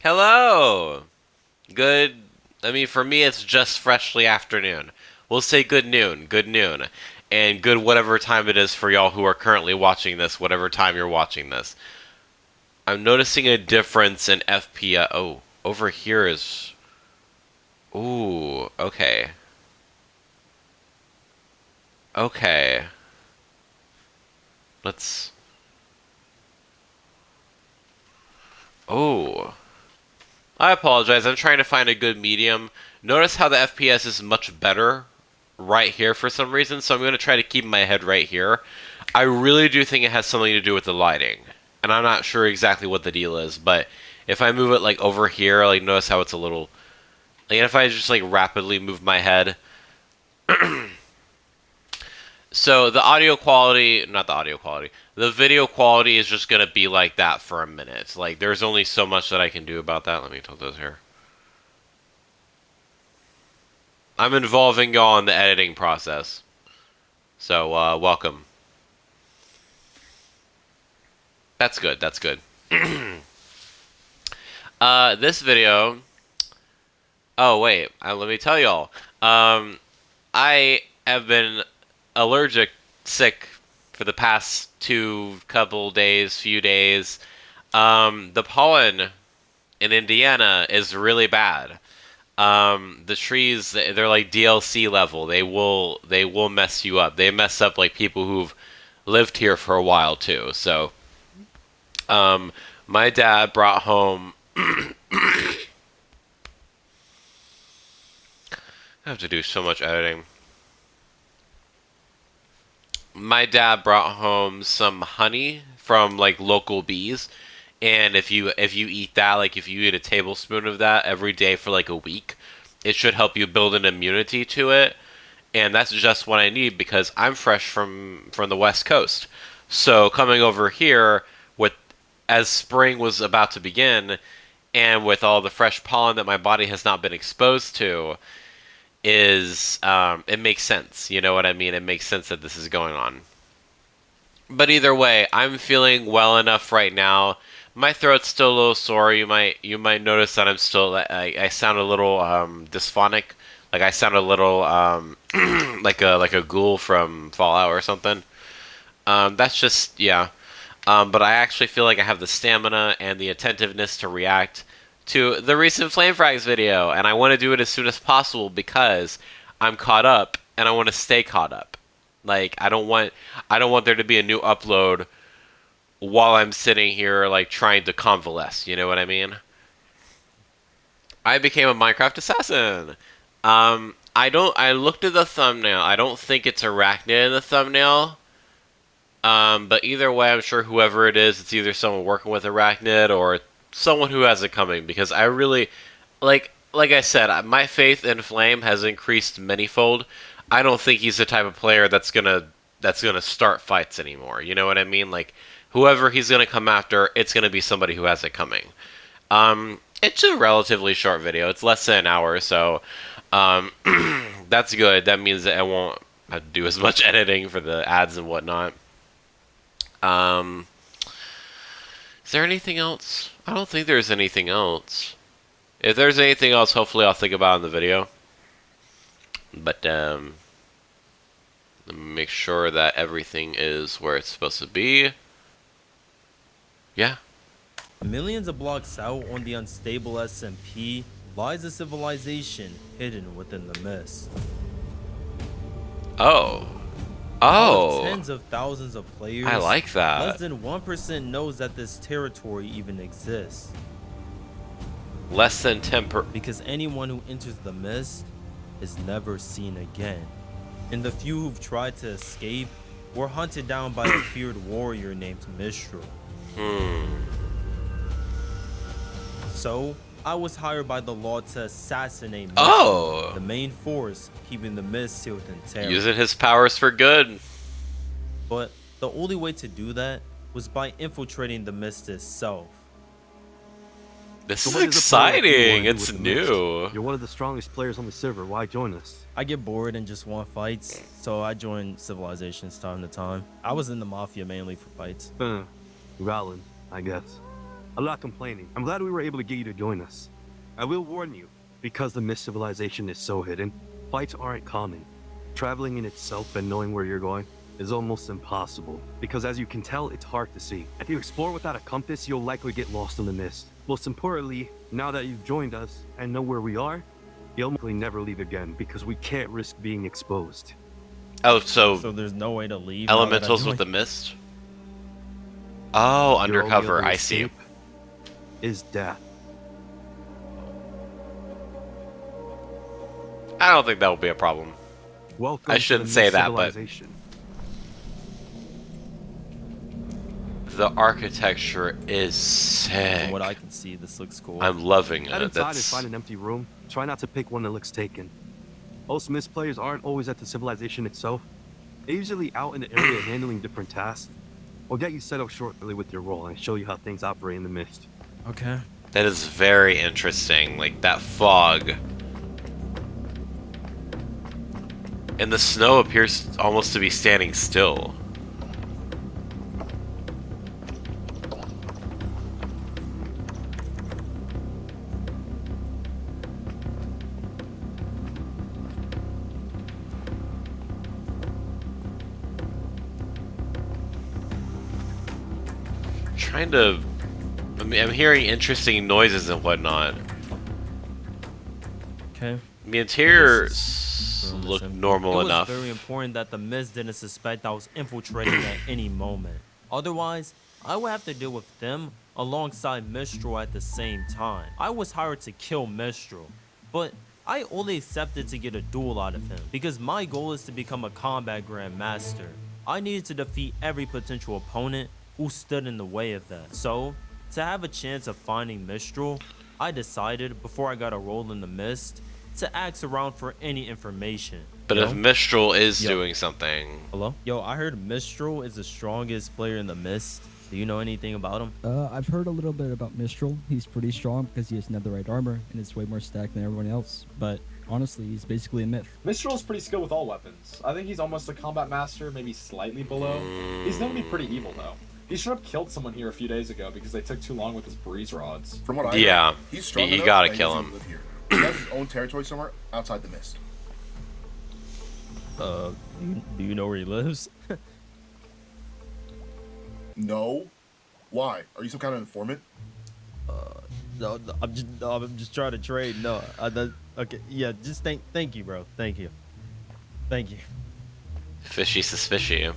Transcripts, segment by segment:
Hello. Good. I mean, for me, it's just freshly afternoon. We'll say good noon, and good whatever time it is for y'all who are currently watching this, whatever time you're watching this. I'm noticing a difference in FPS. Oh, over here is. Ooh, okay. Okay. Let's. Oh. I apologize. I'm trying to find a good medium. Notice how the FPS is much better right here for some reason, so I'm going to try to keep my head right here. I really do think it has something to do with the lighting, and I'm not sure exactly what the deal is, but if I move it like over here, like notice how it's a little, like if I just like rapidly move my head. So the audio quality, not the audio quality, the video quality is just going to be like that for a minute. Like there's only so much that I can do about that. Let me tilt this here. I'm involving y'all in the editing process. So, welcome. That's good. That's good. This video. Oh wait, let me tell y'all. I have been allergic, sick for the past few days. The pollen in Indiana is really bad. The trees, they're like DLC level. They will mess you up. They mess up like people who've lived here for a while too. So, um, my dad brought home. I have to do so much editing. My dad brought home some honey from like local bees, and if you eat that, like if you eat a tablespoon of that every day for like a week, it should help you build an immunity to it. And that's just what I need because I'm fresh from the West Coast. So coming over here with as spring was about to begin, and with all the fresh pollen that my body has not been exposed to, is it makes sense. You know what I mean? It makes sense that this is going on. But either way, I'm feeling well enough right now. My throat's still a little sore. You might notice that I sound a little dysphonic. Like I sound a little like a ghoul from Fallout or something. That's just yeah. But I actually feel like I have the stamina and the attentiveness to react to the recent FlameFrags video, and I want to do it as soon as possible because I'm caught up and I want to stay caught up. Like I don't want there to be a new upload while I'm sitting here like trying to convalesce. You know what I mean? I became a Minecraft assassin. I don't. I looked at the thumbnail. I don't think it's arachnid in the thumbnail. But either way, I'm sure whoever it is, it's either someone working with arachnid or someone who has it coming. Because I really, like I said, my faith in Flame has increased manyfold. I don't think he's the type of player that's gonna start fights anymore. You know what I mean? Like whoever he's gonna come after, it's gonna be somebody who has it coming. It's a relatively short video. It's less than an hour, so that's good. That means that I won't have to do as much editing for the ads and whatnot. Um, is there anything else? I don't think there's anything else. If there's anything else, hopefully I'll think about it in the video. But let me make sure that everything is where it's supposed to be. Yeah. Millions of blocks out on the Unstable SMP lies a civilization hidden within the mist. Oh. Out of Oh. tens of thousands of I players, like less that. than 1% knows that this territory even exists. Less than 10 per. Because anyone who enters the mist is never seen again. And the few who've tried to escape were hunted down by a feared warrior named Mistral. Hmm. So, I was hired by the law to assassinate Mistral, Oh. the main force keeping the mist sealed in terror. Using his powers for good. But the only way to do that was by infiltrating the mist itself. This So is what is the plan that you exciting. want to do It's with the mist? new. You're one of the strongest players on the server. Why join us? I get bored and just want fights, so I join civilizations time to time. I was in the mafia mainly for fights. Valid, I guess. I'm not complaining. I'm glad we were able to get you to join us. I will warn you, because the Mist civilization is so hidden, fights aren't common. Traveling in itself and knowing where you're going is almost impossible, because as you can tell, it's hard to see. If you explore without a compass, you'll likely get lost in the mist. Most importantly, now that you've joined us and know where we are, you'll likely never leave again, because we can't risk being exposed. Oh, So so there's no way to leave. now that I elementals with joined? the mist? Oh, Your only undercover, other I see. escape is death. I don't think that will be a problem. Welcome I to shouldn't the say Mist that, but- civilization. The architecture is sick. From what I can see, this looks cool. I'm loving Head it. inside and That's find an empty room. Try not to pick one that looks taken. Most Mist players aren't always at the civilization itself. They're usually out in the area handling different tasks. We'll get you set up shortly with your role and show you how things operate in the Mist. Okay. that is very interesting. Like that fog. And the snow appears almost to be standing still. Trying to... I'm hearing interesting noises and whatnot. Okay. The interior room is look empty. normal enough. It was very important that the Mist didn't suspect I was infiltrating at any moment. Otherwise, I would have to deal with them alongside Mistral at the same time. I was hired to kill Mistral, but I only accepted to get a duel out of him because my goal is to become a combat grandmaster. I needed to defeat every potential opponent who stood in the way of that. So, to have a chance of finding Mistral, I decided before I got a role in the Mist to ask around for any information. But Yo? if Mistral is Yo. doing something... Hello? Yo, I heard Mistral is the strongest player in the Mist. Do you know anything about him? I've heard a little bit about Mistral. He's pretty strong because he has netherite armor and it's way more stacked than everyone else. But honestly, he's basically a myth. Mistral is pretty skilled with all weapons. I think he's almost a combat master, maybe slightly below. He's known to be pretty evil, though. He should have killed someone here a few days ago because they took too long with his breeze rods. From what I Yeah, heard, he's strong you enough gotta that he kill doesn't him. Live here. He has his own territory somewhere outside the mist. Do you know where he lives? No? Why? Are you some kind of informant? No, I'm just trying to trade. No, okay, yeah, just thank you, bro. Thank you. Fishy suspicious.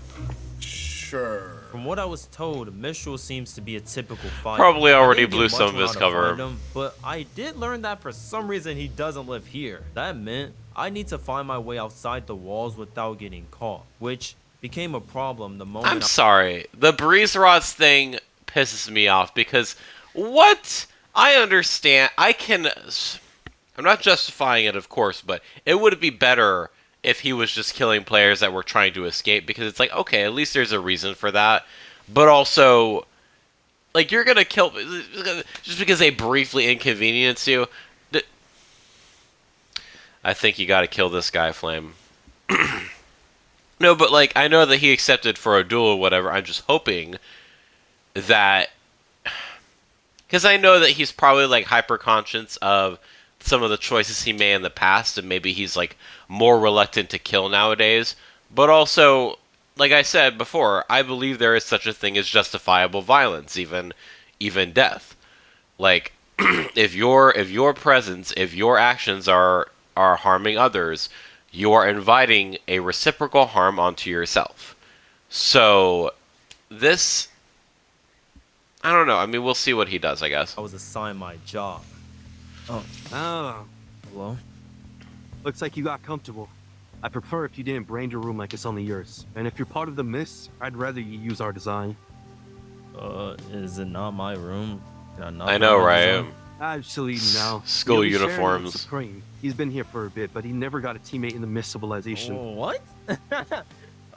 Sure. From what I was told, Mistral seems to be a typical fighter. Probably I already didn't get blew much some of on his how to cover. find him, but I did learn that for some reason he doesn't live here. That meant I need to find my way outside the walls without getting caught, which became a problem the moment I'm sorry. The breeze rods thing pisses me off because what? I understand. I'm not justifying it, of course, but it would be better if he was just killing players that were trying to escape because it's like, okay, at least there's a reason for that. But also, like, you're gonna kill just because they briefly inconvenience you. I think you gotta kill this guy, Flame. No, but, like, I know that he accepted for a duel or whatever. I'm just hoping that... Because I know that he's probably, like, hyper-conscious of some of the choices he made in the past, and maybe he's, like, more reluctant to kill nowadays. But also, like I said before, I believe there is such a thing as justifiable violence, even death. Like, if your presence, if your actions are harming others, you are inviting a reciprocal harm onto yourself. So, this... I don't know. I mean, we'll see what he does, I guess. I was assigned my job. Oh, Hello? looks like you got comfortable. I prefer if you didn't brand your room like it's only yours. And if you're part of the Mist, I'd rather you use our design. Is it not my room? Can I not I know, bring my right? design? Actually, no. School You'll be sharing with uniforms. Supreme. He's been here for a bit, but he never got a teammate in the Mist civilization. Oh, what?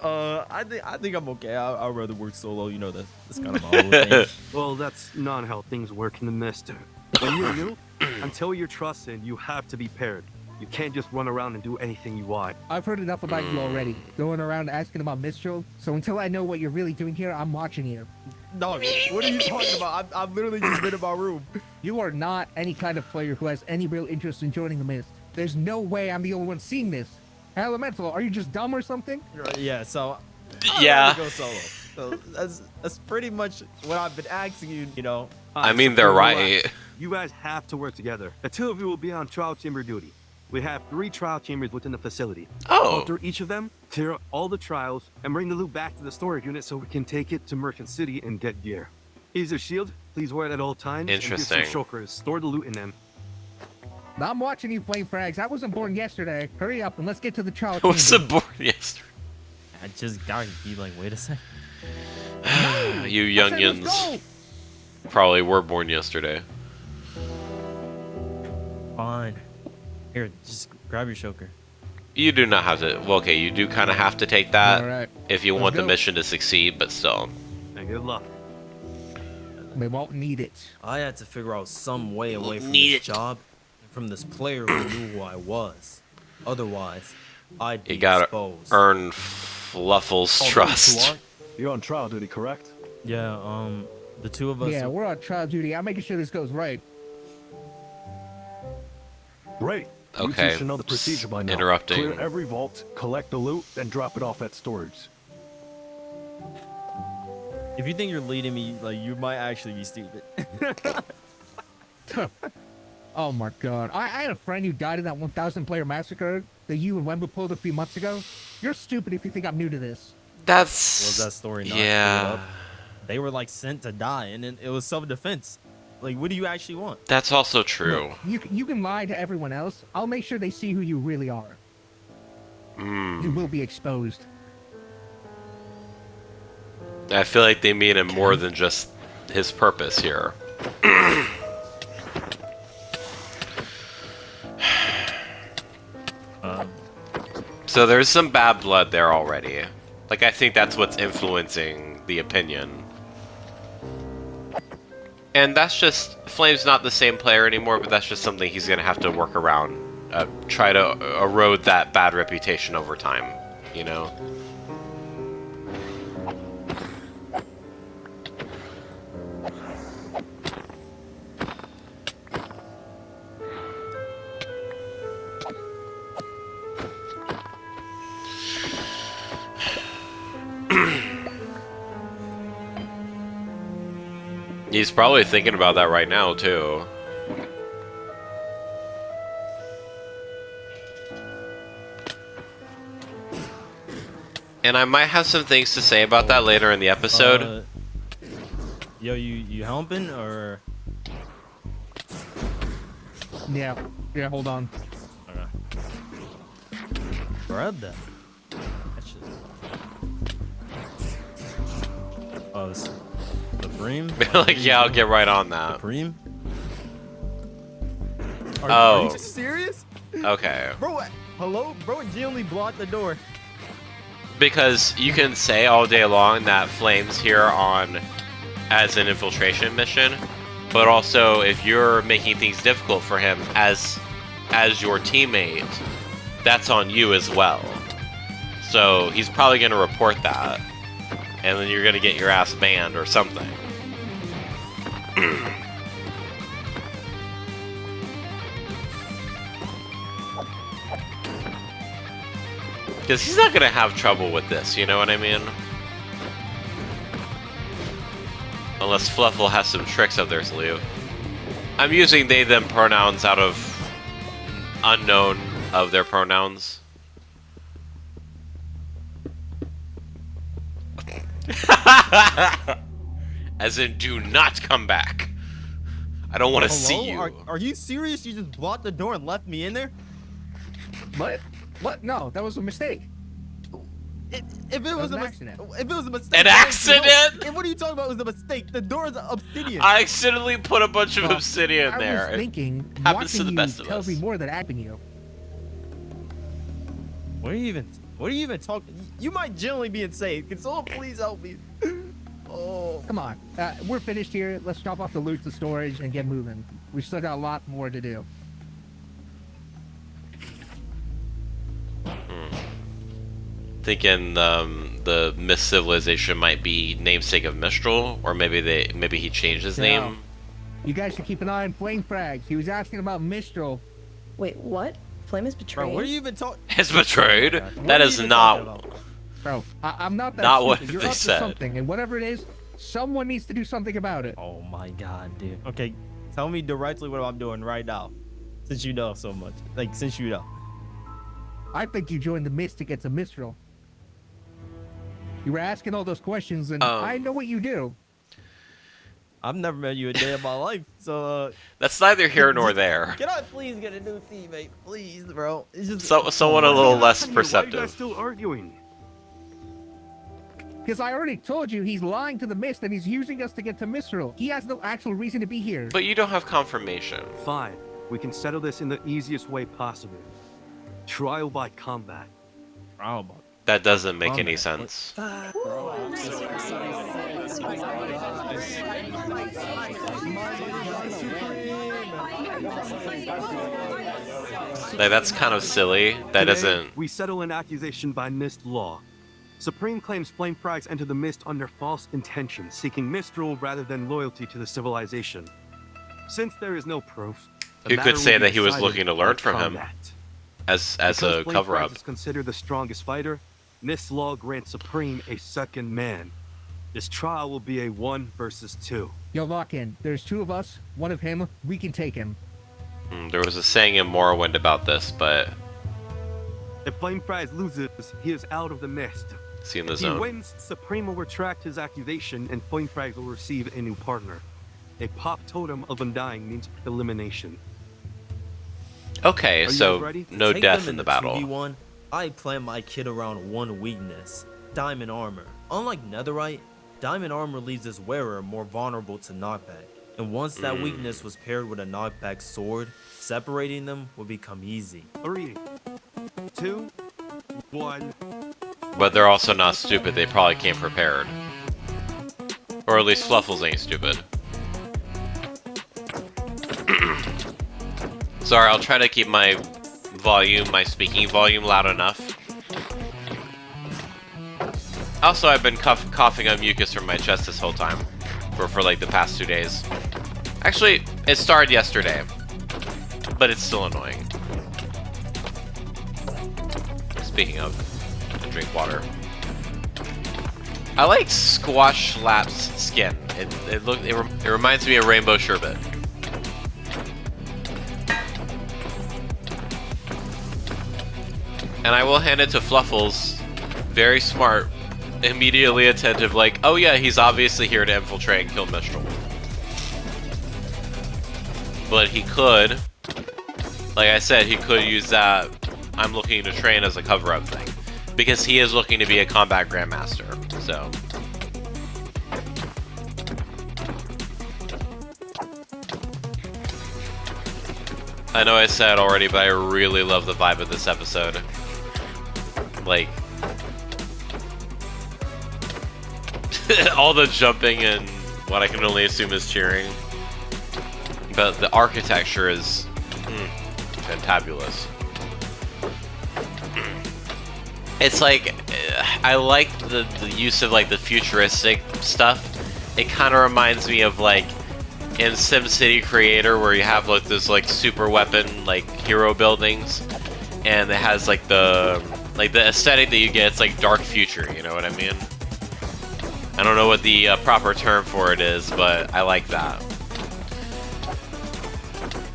I think I'm okay. I'd rather work solo. You know, that's kind of my whole thing. Well, that's not how things work in the Mist. When you're new, until you're trusted, you have to be paired. You can't just run around and do anything you want. I've heard enough about you already, going around asking about Mistral, so until I know what you're really doing here, I'm watching you. Dog, what are you talking about? I've literally just been in my room. You are not any kind of player who has any real interest in joining the Mist. There's no way I'm the only one seeing this. Elemental, are you just dumb or something? Yeah, so Yeah. I'd rather go solo. So that's pretty much what I've been asking you. You know, I mean, they're right. You guys have to work together. The two of you will be on trial chamber duty. We have 3 trial chambers within the facility. Oh. Go through each of them, clear all the trials, and bring the loot back to the storage unit so we can take it to Merchant City and get gear. Here's your shield. Please wear it at all times. Interesting. And get some shulkers. Store the loot in them. I'm watching you, FlameFrags. I wasn't born yesterday. Hurry up and let's get to the trial I was chamber. born yesterday. I just gotta be like, wait a second. You I said, youngins let's go. probably were born yesterday. Fine. Here, just grab your choker. You do not have to. Well, okay, you do kind of have to take that All right. if you Let's want the go. mission to succeed, but still. And good luck. We won't need it. I had to figure out some way away from Need this job and from this player who knew who I was. Otherwise, I'd be You gotta exposed. earn Fluffle's Oh, trust. You're on trial duty, correct? Yeah, the two of us. Yeah, we're on trial duty. I'm making sure this goes right. Great. You Okay, two should know the procedure by now. interrupting. Clear every vault, collect the loot, then drop it off at storage. If you think you're leading me, like, you might actually be stupid. Oh my god. I had a friend who died in that 1,000 player massacre that you and Wemba pulled a few months ago. You're stupid if you think I'm new to this. That's. Was that story not cleared Yeah. up? They were like sent to die, and then it was self-defense. Like, what do you actually want? That's also true. Look, you can lie to everyone else. I'll make sure they see who you really are. You will be exposed. I feel like they mean it more than just his purpose here. So there's some bad blood there already. Like, I think that's what's influencing the opinion. And that's just... Flame's not the same player anymore, but that's just something he's gonna have to work around. Try to erode that bad reputation over time, you know? He's probably thinking about that right now, too. And I might have some things to say about that later in the episode. Yo, you helping or? Yeah, hold on. Grab that. That shit. Oh, it's the bream? Like, yeah, I'll get right on The that. bream? Are Oh. you serious? Okay. Bro, hello? Bro, genuinely blocked the door. Because you can say all day long that Flame's here on as an infiltration mission, but also if you're making things difficult for him as your teammate, that's on you as well. So he's probably going to report that, and then you're going to get your ass banned or something. Because he's not going to have trouble with this, you know what I mean? Unless Fluffle has some tricks up their sleeve. I'm using they, them pronouns out of unknown of their pronouns. As in, do not come back. I don't want to see you. Are you serious? You just blocked the door and left me in there? What? What? No, that was a mistake. If it was an a accident. If it was a mistake. An why- accident? No, what are you talking about? It was a mistake. The door is obsidian. I accidentally put a bunch of Well, obsidian I there. was thinking, happens to watching the you best of tells us. me more than acting you. What are you even talking? You might generally be insane. Can someone please help me? Oh. Come on, we're finished here. Let's drop off the loot to storage and get moving. We still got a lot more to do. thinking the Mist civilization might be namesake of Mistral, or maybe he changed his Yeah. name. You guys should keep an eye on FlameFrags. He was asking about Mistral. Wait, what? Flame is betrayed? Bro, what are you even talking? It's betrayed. What That are is you even talking not. about? Bro, I'm not that Not stupid. what You're they up to said. something, and whatever it is, someone needs to do something about it. Oh my god, dude. Okay, tell me directly what I'm doing right now. Since you know so much. Like, since you know. I think you joined the Mist to get to Mistral. You were asking all those questions, and I know what you do. I've never met you a day in my life, so That's neither here nor there. can I please get a new teammate, please, bro? It's just Someone a little less Why are you guys perceptive. still arguing? Because I already told you he's lying to the Mist, and he's using us to get to Mistral. He has no actual reason to be here. But you don't have confirmation. Fine. We can settle this in the easiest way possible. Trial by combat. Oh my. That doesn't make any Combat. sense. Like, that's kind of silly. That Today, doesn't. We settle an accusation by Mist law. Supreme claims FlameFrags entered the Mist under false intentions, seeking Mistral rather than loyalty to the civilization. Since there is no proof, the You matter could will say be that he was decided looking to learn by from him combat. as Because a cover FlameFrags up. is considered the strongest fighter, Mist law grants Supreme a second man. This trial will be a 1 versus 2. Yo, lock in. There's 2 of us, 1 of him. We can take him. There was a saying in Morrowind about this, but If FlameFrags loses, he is out of the Mist. see in the If he zone. wins, Supreme will retract his accusation and FlameFrags will receive a new partner. A pop totem of Undying means elimination. Okay, Are you so guys ready? no Take death them in the battle. 2v1, I plan my kit around one weakness, diamond armor. Unlike netherite, diamond armor leaves its wearer more vulnerable to knockback. And once that weakness was paired with a knockback sword, separating them would become easy. 3, 2, 1. But they're also not stupid. They probably came prepared. Or at least Fluffles ain't stupid. Sorry, I'll try to keep my speaking volume loud enough. Also, I've been coughing up mucus from my chest this whole time. For like the past 2 days. Actually, it started yesterday. But it's still annoying. Speaking of, drink water. I like Squash Slap's skin. It reminds me of Rainbow Sherbet. And I will hand it to Fluffles. Very smart. Immediately attentive, like, oh yeah, he's obviously here to infiltrate and kill Mistral. But he could, like I said, he could use that I'm looking to train as a cover-up thing. Because he is looking to be a combat grandmaster, so. I know I said it already, but I really love the vibe of this episode. Like, all the jumping and what I can only assume is cheering. But the architecture is fantabulous. It's like, I like the use of like the futuristic stuff. It kind of reminds me of like in SimCity Creator where you have like this like super weapon like hero buildings, and it has like the aesthetic that you get. It's like dark future, you know what I mean? I don't know what the proper term for it is, but I like that.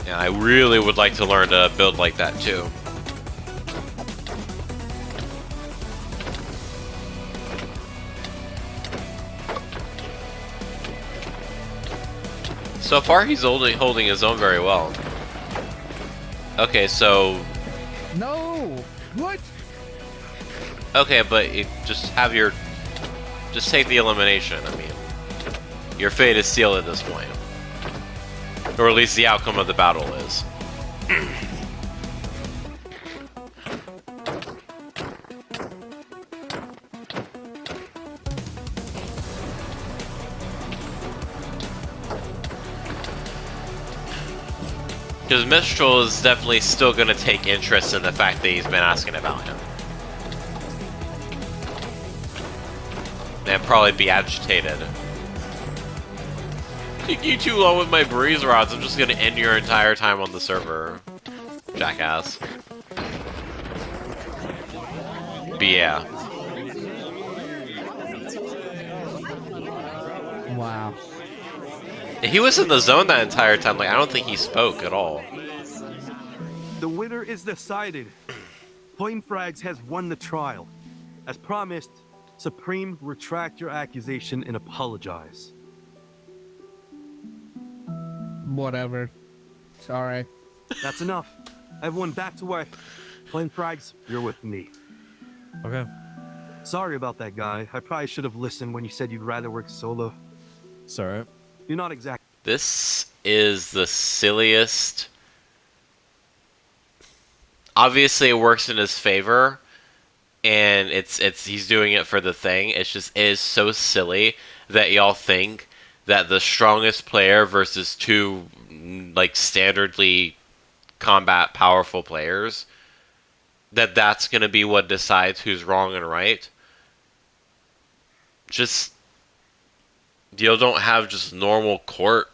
And I really would like to learn to build like that too. So far, he's holding his own very well. Okay, so... No! What? Okay, but just have your... Just take the elimination, I mean. Your fate is sealed at this point. Or at least the outcome of the battle is. Because Mistral is definitely still going to take interest in the fact that he's been asking about him. And probably be agitated. Taking you too long with my breeze rods, I'm just gonna end your entire time on the server. Jackass. But yeah. Wow. He was in the zone that entire time. Like, I don't think he spoke at all. The winner is decided. FlameFrags has won the trial. As promised, Supreme, retract your accusation and apologize. Whatever. Sorry. That's enough. Everyone back to work. FlameFrags, you're with me. Okay. Sorry about that, guy. I probably should have listened when you said you'd rather work solo. It's alright. You're not exactly. This is the silliest. Obviously, it works in his favor, and it's he's doing it for the thing. It is so silly that y'all think that the strongest player versus two like standardly combat powerful players, that's gonna be what decides who's wrong and right. Just you don't have just normal court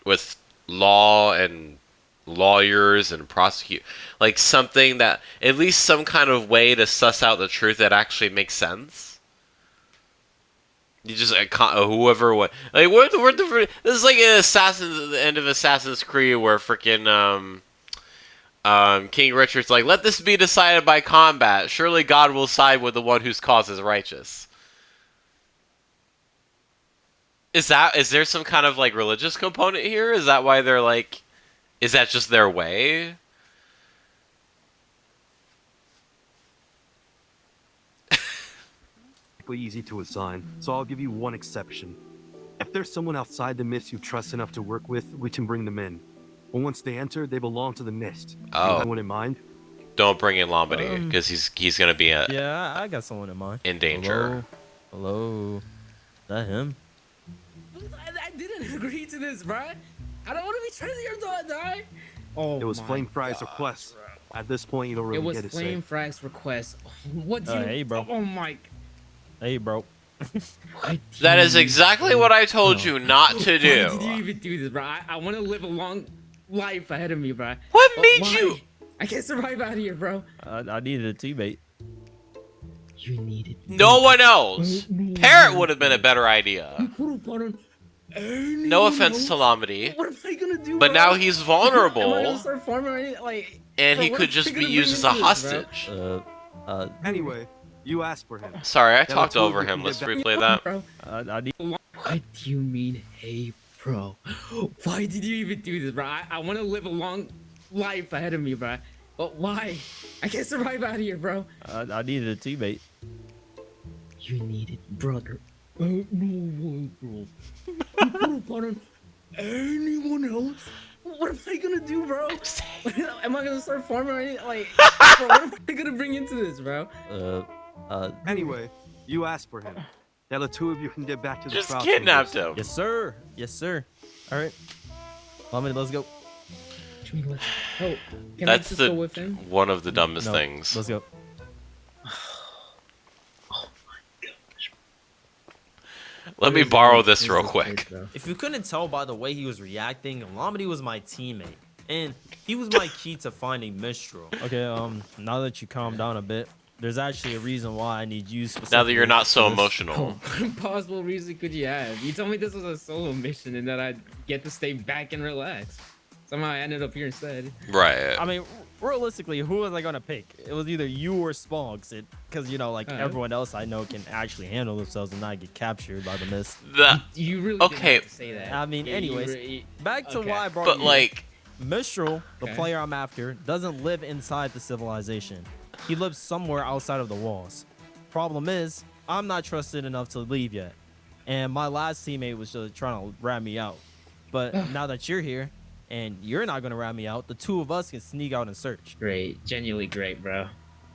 with law and lawyers and prosecute, like something that at least some kind of way to suss out the truth that actually makes sense. You just whoever what like this is like an Assassin's the end of Assassin's Creed where freaking King Richard's like, let this be decided by combat. Surely God will side with the one whose cause is righteous. Is there some kind of like religious component here? Is that why they're like, is that just their way? Easy to assign, so I'll give you one exception. If there's someone outside the mist you trust enough to work with, we can bring them in. But once they enter, they belong to the mist. Oh. Anyone in mind? Don't bring in Lombardy because he's gonna be Yeah, I got someone in mind. in danger. Hello? Is that him? I didn't agree to this, bro. I don't want to be training your dog. Oh, It was FlameFrags' request. At this point, you don't really It was get to say. FlameFrags' request. What do you... Hey, bro. Oh, my... Hey, bro. That is exactly what I told you not to Why did you do. even do this, bro? I want to live a long life ahead of me, bro. What But made why? you? I can't survive out here, bro. I needed a teammate. You needed... No one else. Parrot would have been a better idea. No offense to Lombardy, What am I gonna do, but bro? now he's Am I gonna vulnerable, start farming or anything? Like... and bro, he what could am I just be gonna used bring as a into this, bro? hostage. Anyway, you asked for him. Sorry, I Now talked the two of over you him. can Let's get back- replay that. Bro, I need. what do you mean, hey, bro? Why did you even do this, bro? I want to live a long life ahead of me, bro. But why? I can't survive out here, bro. I needed a teammate. You needed brother. No way, bro. You could have gone on anyone else? What am I gonna do, bro? Am I gonna start farming or anything? Like, bro, what am I gonna bring into this, bro? Anyway, you asked for him. Now the two of you can get back to the Just crowd kidnapped chambers. him. Yes, sir. Yes, sir. All right. Mommy, let's go. Oh, can I That's just the go with him? one of the dumbest No, things. Let's go. Let me borrow this real quick. If you couldn't tell by the way he was reacting, Lombardy was my teammate, and he was my key to finding Mistral. Okay, now that you calm down a bit, there's actually a reason why I need you specifically. Now that you're not so for this. emotional. What possible reason could you have? You told me this was a solo mission and that I'd get to stay back and relax. Somehow I ended up here instead. Right. I mean, realistically, who was I gonna pick? It was either you or Spogs, because you know, like everyone else I know can actually handle themselves and not get captured by the mist. You really Okay. didn't have to say that. I mean, You anyways, really- back to okay. why I brought But you. like, Mistral, the Okay. player I'm after, doesn't live inside the civilization. He lives somewhere outside of the walls. Problem is, I'm not trusted enough to leave yet. And my last teammate was just trying to rat me out. But now that you're here, and you're not going to rat me out, the two of us can sneak out and search. Great. Genuinely great, bro.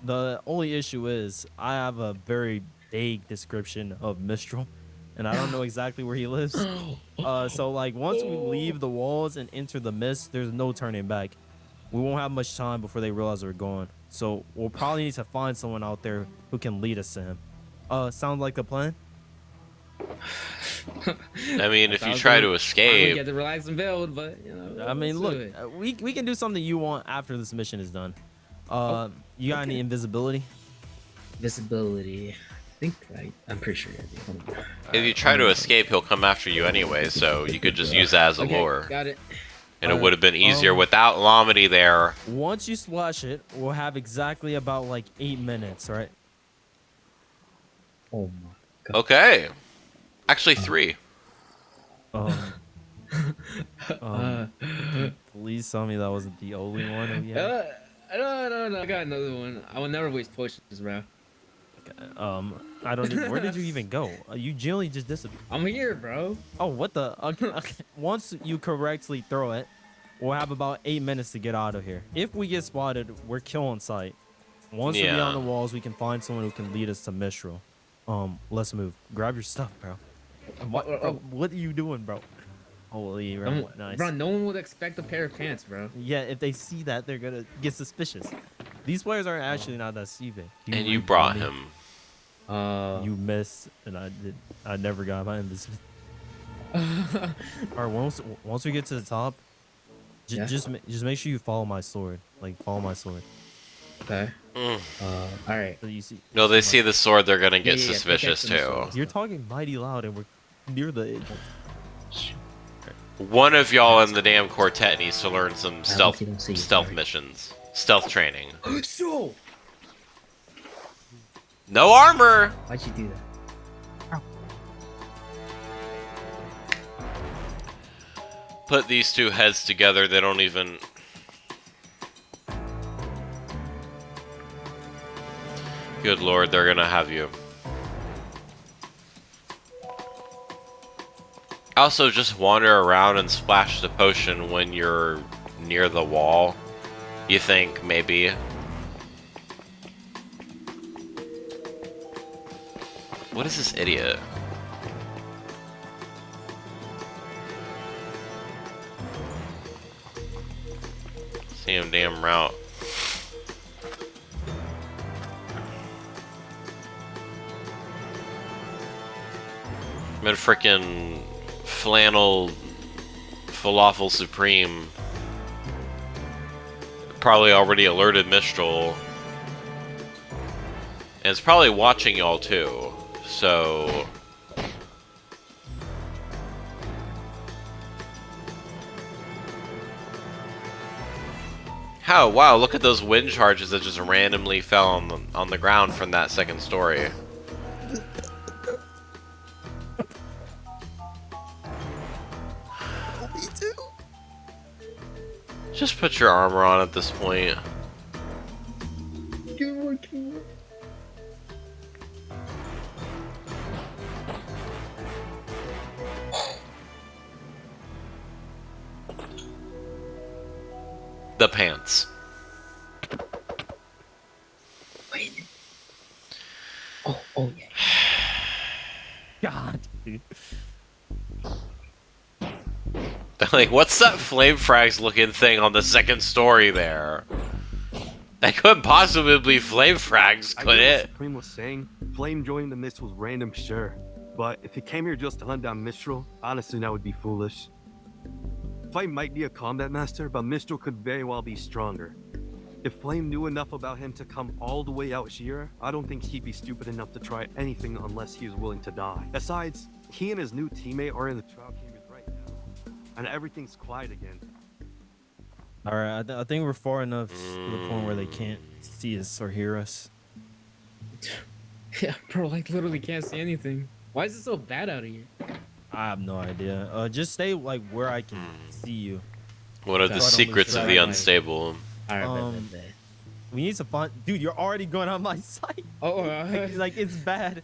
The only issue is, I have a very vague description of Mistral, and I don't know exactly where he lives. So, like, once we leave the walls and enter the mist, there's no turning back. We won't have much time before they realize we're gone. So, we'll probably need to find someone out there who can lead us to him. Sound like the plan? I mean, if I you was try gonna to finally get escape, to relax and build, but you know. I mean, let's look, do it. we can do something you want after this mission is done. You got any okay. invisibility? Visibility. I think I'm pretty sure. Hold on. if you try to escape, he'll come after you anyway. So you could just use that as a Okay, lure, got it. and it would have been easier without Lomity there. Once you splash it, we'll have exactly about like 8 minutes, right? Oh my god. Okay, actually 3. Please tell me that wasn't the only one. Oh, yeah. No. I got another one. I will never waste potions, bro. I don't. Where did you even go? You generally just disappeared. I'm here, bro. Oh, what the? Okay. Once you correctly throw it, we'll have about 8 minutes to get out of here. If we get spotted, we're kill on sight. Once we're beyond the walls, we can find someone who can lead us to Mistral. Let's move. Grab your stuff, bro. What are you doing, bro? Holy, bro. Nice. Bro, no one would expect a pair of pants, bro. Yeah, if they see that, they're gonna get suspicious. These players are actually not that stupid. And you brought him. You missed, and I never got my invisibility. All right, once we get to the top, just make sure you follow my sword. Like follow my sword. Okay. All right. So you see. No, they see the sword, they're gonna get Yeah, suspicious too. You're talking mighty loud, and we're near the. One of y'all in the damn quartet needs to learn some hope stealth you don't see it, stealth sorry. missions, stealth training. So. No armor. Why'd you do that? Put these two heads together, they don't even... Good lord, they're gonna have you. Also, just wander around and splash the potion when you're near the wall. You think, maybe. What is this idiot? Same damn route. I'm in frickin' flannel falafel supreme. Probably already alerted Mistral. And it's probably watching y'all too. So... How? Wow, look at those wind charges that just randomly fell on the ground from that second story. Me too. Just put your armor on at this point. The pants. Wait. Oh yeah. God, dude. Like, what's that FlameFrags looking thing on the second story there? That couldn't possibly be FlameFrags, could I get what it? Supreme was saying. Flame joining the Mist was random, sure. But if he came here just to hunt down Mistral, honestly, that would be foolish. Flame might be a combat master, but Mistral could very well be stronger. If Flame knew enough about him to come all the way out here, I don't think he'd be stupid enough to try anything unless he was willing to die. Besides, he and his new teammate are in the trial chambers right now, and everything's quiet again. All right, I think we're far enough to the point where they can't see us or hear us. Yeah, bro, like literally can't see anything. Why is it so bad out of here? I have no idea. Just stay like where I can see you. What are the So I don't lose secrets of track. the unstable? Alright, We need to find, dude. You're already going on my site. Oh, like it's bad.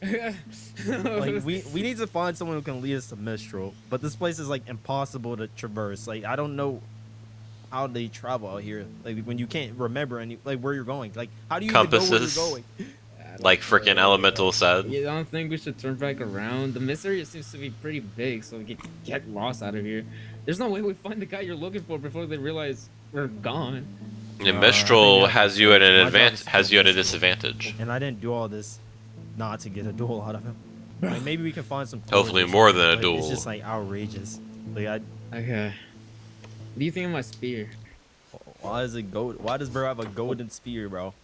Like we need to find someone who can lead us to Mistral, but this place is like impossible to traverse. Like I don't know how they travel out here. Like when you can't remember any like where you're going. Like how do you even know where Compasses. you're going? Like frickin' Elemental said. You don't think we should turn back around? The mystery seems to be pretty big, so we can get lost out of here. There's no way we find the guy you're looking for before they realize we're gone. And Mistral has you at an my job is has you at a Mistral. disadvantage. And I didn't do all this not to get a duel out of him. Like, maybe we can find some. Hopefully coins, more than a but duel. It's just like outrageous. Like Okay. What do you think of my spear? why is it gold? Why does bro have a golden spear, bro?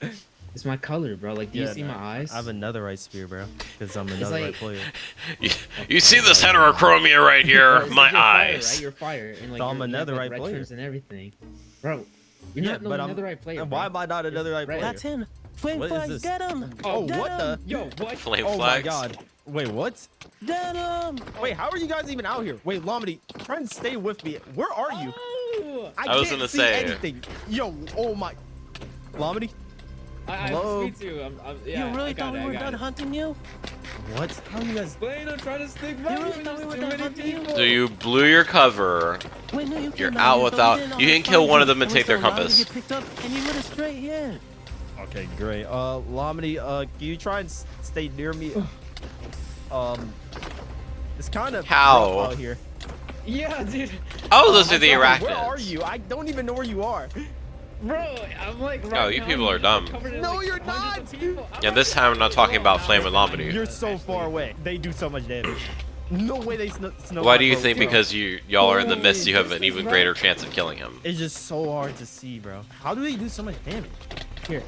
It's my color, bro. Like, do you see no, my eyes? I have another right spear, bro. Because I'm another right player. You see this heterochromia right here? Bro, it's My like you're fire, eyes. right? You're fire, and like So I'm you have, another like, right red player. shirts and everything, bro. You're Yeah, not no but I'm another right player. Why bro. am I not another right player? That's him. Flame What is flags, this? get him. Oh, Get what the? Yo, what? Flame Oh flags. my god. Wait, what? Get him. Wait, how are you guys even out here? Wait, Lomity, try and stay with me. Where are you? Oh, I was can't gonna see say. anything. Yo, oh my. Lomity? I Hello? me too. Yeah, You really I got thought it, we I were got done it. hunting you? What? How are you guys? Blaine, I'm trying to stick by You really thought we were done hunting you? So you blew your cover. Wait, no, you You're came out here, but we without. didn't know You how can to kill find one you. of them and we take their so allowed to compass. get picked up, and you led us straight here. Okay, great. Lomity, can you try and stay near me? It's kind of How? rough out here. Yeah, dude. Oh, those are the Where are arachnids. you? I don't even know where you are. Bro, I'm like. Oh, right you now, people are dumb. covered in, No, like, you're hundreds of not. people. Yeah, this time I'm not talking about Flame and Lomity. You're so far away. They do so much damage. No way they snow. Why do you think because y'all are in the mist, you have an even greater chance of killing him? It's just so hard to see, bro. How do they do so much damage? Here.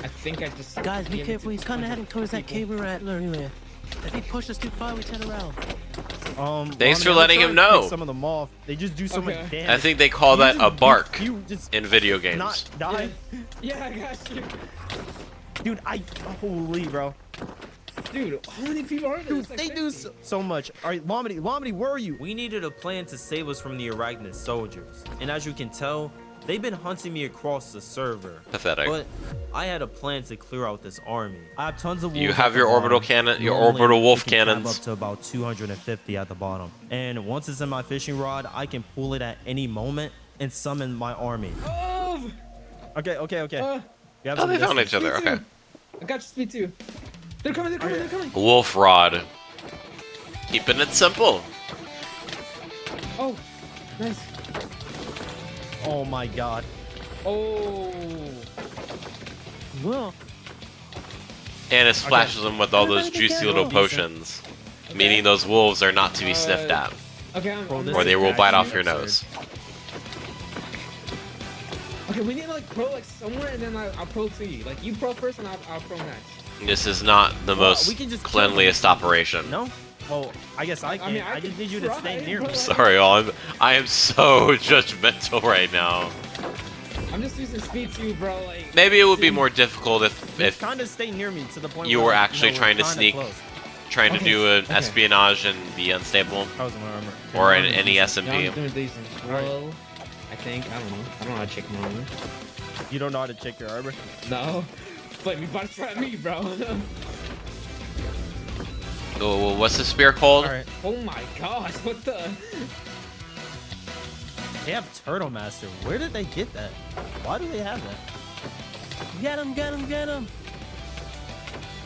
I think I just. Guys, be gave it careful. to He's kind of heading towards that people. cave we were at earlier. If he pushes too far, we turn around. Thanks Lomity, for I'm letting trying him to pick know. Some of them off. They just do so much Okay. damage. I think they call that a bark You just in video games. not die. Yeah, I got you. Dude, holy, bro. Dude, how many people are there? Dude, It's like they do 50. so much. All right, Lomity, where are you? We needed a plan to save us from the arachnid soldiers. And as you can tell, they've been hunting me across the server. Pathetic. But I had a plan to clear out this army. I have tons of wolves. You have at your the orbital bottom. cannon, your Normally, orbital wolf we can cap cannons. up to about 250 at the bottom. And once it's in my fishing rod, I can pull it at any moment and summon my army. Oh! Okay. Uh, You have Oh, some they found distance. each other. Me too. Okay. I got you, speed too. They're coming, they're coming. Wolf rod. Keeping it simple. Oh, nice. Oh my god. Oh. Well, And it splashes them with all those Everybody be juicy little careful. potions. Meaning those wolves are not to be sniffed at. Okay, I'm Bro, this Or is they will bite off your absurd. nose. Okay, we need to like pro like somewhere and then I'll pro to you. Like you pro first and I'll pro next. This is not the Well, most we can just kill cleanliest operation. No? Well, I guess I can. mean, I I just can need you to try, stay near me. but- Sorry, y'all. I am so judgmental right now. I'm just using speed too, bro. Like Maybe it would be more difficult Just if kind of stay near me to the point you where were like, actually we're trying to kinda sneak, close. trying to Okay, do an okay. espionage in the Unstable That was my armor. or in any yeah, SMP. I'm doing decent. Well, I think I don't know. I don't know how to check my armor. You don't know how to check your armor? No, but you about to try me, bro. Oh, what's the spear called? All right. Oh my gosh, what the? They have Turtle Master. Where did they get that? Why do they have that? get him, get him, get him.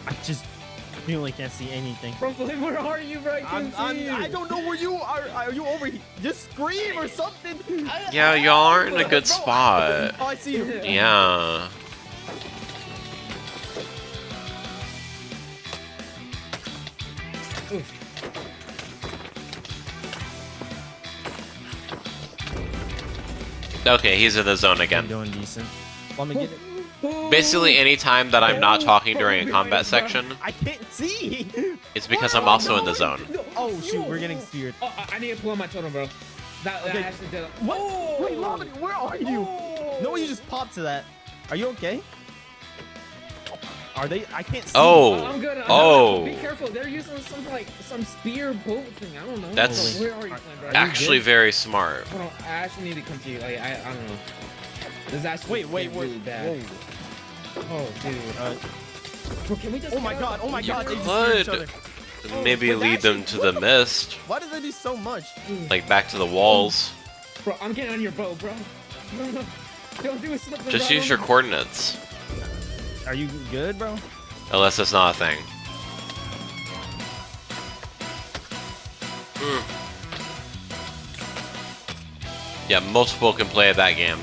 I just really can't see anything. Bro, Flame, where are you, bro? I can't see you. I don't know where you are. Are you over here? Just scream or something. Yeah, y'all are in a good Bro, spot. Oh, I see you. Yeah. Okay, he's in the zone I'm again. doing decent. Let me get it. Basically, any time that I'm not talking during a combat section, I can't see. it's because I'm also in the zone. Oh shoot, we're getting steered. Oh, I need to pull out my totem, bro. That Okay. actually did. What? Oh! Wait, Lomity, where are you? Oh! No, you just popped to that. Are you okay? Are they? I can't see. Oh. I'm good. Oh. Be careful. They're using some like some spear bolt thing. I don't know. That's Where are you, Flame, bro? Actually, very smart. Hold on. I actually need to come to you. Like I don't know. This is actually Wait. really bad. Whoa. Oh, dude. Bro, can we just? Oh my god. Oh my You god. They just steered each could. other. Maybe but lead them to the mist, Why do they do so much? like back to the walls. Bro, I'm getting on your boat, bro. No. Don't do something. Just use your coordinates, Are you good, bro? unless it's not a thing. Yeah, multiple can play that game.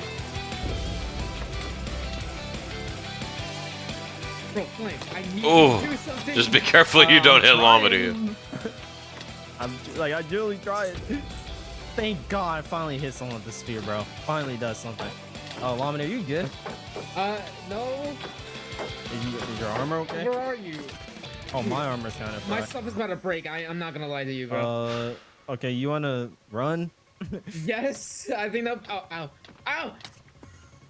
Bro, Flame, I need Oh, you to do something. just be careful you don't hit trying. Lomity. I'm like, I generally try it. Thank God I finally hit someone with the spear, bro. Finally does something. Oh, Lomity, are you good? No. Is your armor okay? Where are you? Oh, my armor's kind of My fried. stuff is about to break. I'm not gonna lie to you, bro. Okay, you wanna run? Yes, I think that. Ow, ow, ow!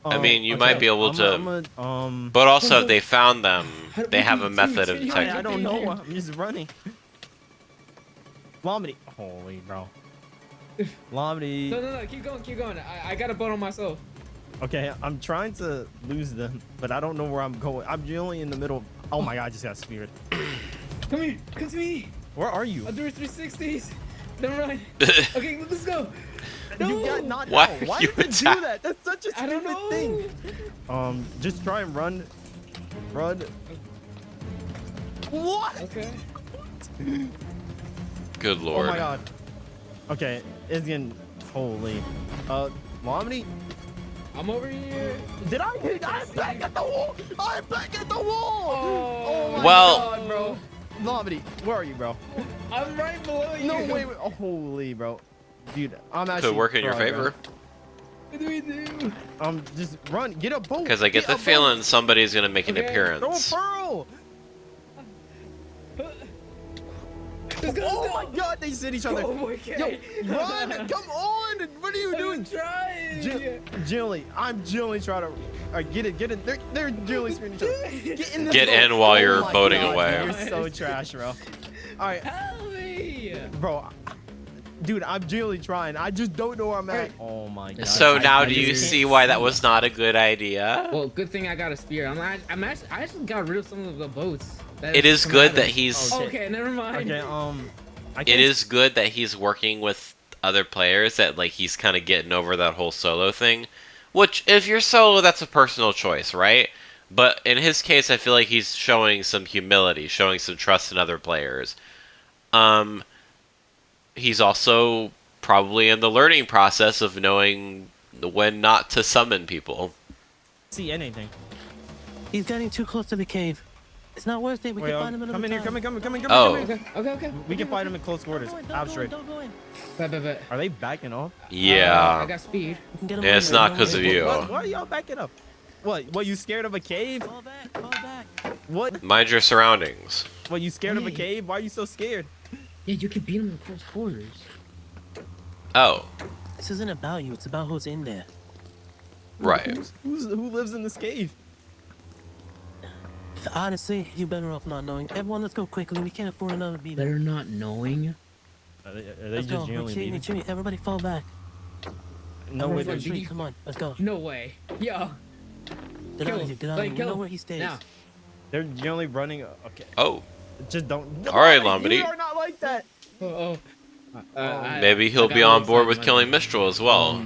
I mean, you might be able to. to. But also, if they found them, How- they have a dude, method of dude, detecting. I don't know. I'm just running. Lomity. Holy, bro. Lomity. No, keep going. I got a boat on myself. Okay, I'm trying to lose them, but I don't know where I'm going. I'm generally in the middle. Oh my God, I just got speared. Come to me. Where are you? I'll do 360s. Never mind. Okay, let's go. No. You got knocked Why out. Why you did you do attack? that? That's such a I don't stupid know. thing. Just try and run. Run. What? Okay. Good Oh lord. my God. Okay, it's getting holy. Lomity. I'm over here. Did I hit? I'm back at the wall. I'm back at the wall. Oh my Well- God, bro. Lomity, where are you, bro? I'm right below you. No, wait. Oh, holy, bro. Dude, I'm actually. Could work in your bro, favor. What do we do? Just run. Get a boat. Because I get the a boat. feeling somebody's gonna make an Okay. Throw a appearance. pearl. Let's go. Oh my God, they hit each other. Oh, okay. Yo, run! Come on! What are you doing? I'm trying. Generally, I'm generally trying to get it. They're generally spearing each other. Get in this Get boat. in while you're my boating God, away. You're so trash, bro. All right, Help me. bro. Dude, I'm generally trying. I just don't know where I'm at. Oh my God. So now I do you just see why that was not a good idea? Well, good thing I got a spear. I actually got rid of some of the boats. It is good that he's. Okay, never mind. Okay, I It can't- is good that he's working with other players. That like he's kind of getting over that whole solo thing. Which, if you're solo, that's a personal choice, right? But in his case, I feel like he's showing some humility, showing some trust in other players. He's also probably in the learning process of knowing when not to summon people. see anything. He's getting too close to the cave. It's not worth it. We Wait, can find him another come in here. time. Come in. Oh. Okay. We can find him in close quarters. Don't Abstract. go in. Bet. Are they backing off? I Yeah. got speed. We can get him Yeah, it's later, not don't 'cause worry. of you. Why are y'all backing up? What, you scared of a cave? Fall back. What? Mind your surroundings. What, you scared of a Hey. cave? Why are you so scared? Yeah, you can beat him in close quarters. Oh, This isn't about you. It's about who's in there. right. Who lives in this cave? Honestly, you better off not knowing. Everyone, let's go quickly. We can't afford another beating. They're not knowing. Are they Let's go. Retreat. Everybody fall back. No way. Everybody- they're- Retreat. Come on. Let's go. No way. Yo. Get out of here. Get out of here. We kill know him. where he stays. Now. They're generally running. Okay. Oh, Just don't. All right, Lomity. Lomity. You are not like that. maybe he'll be on board with killing Mistral as well.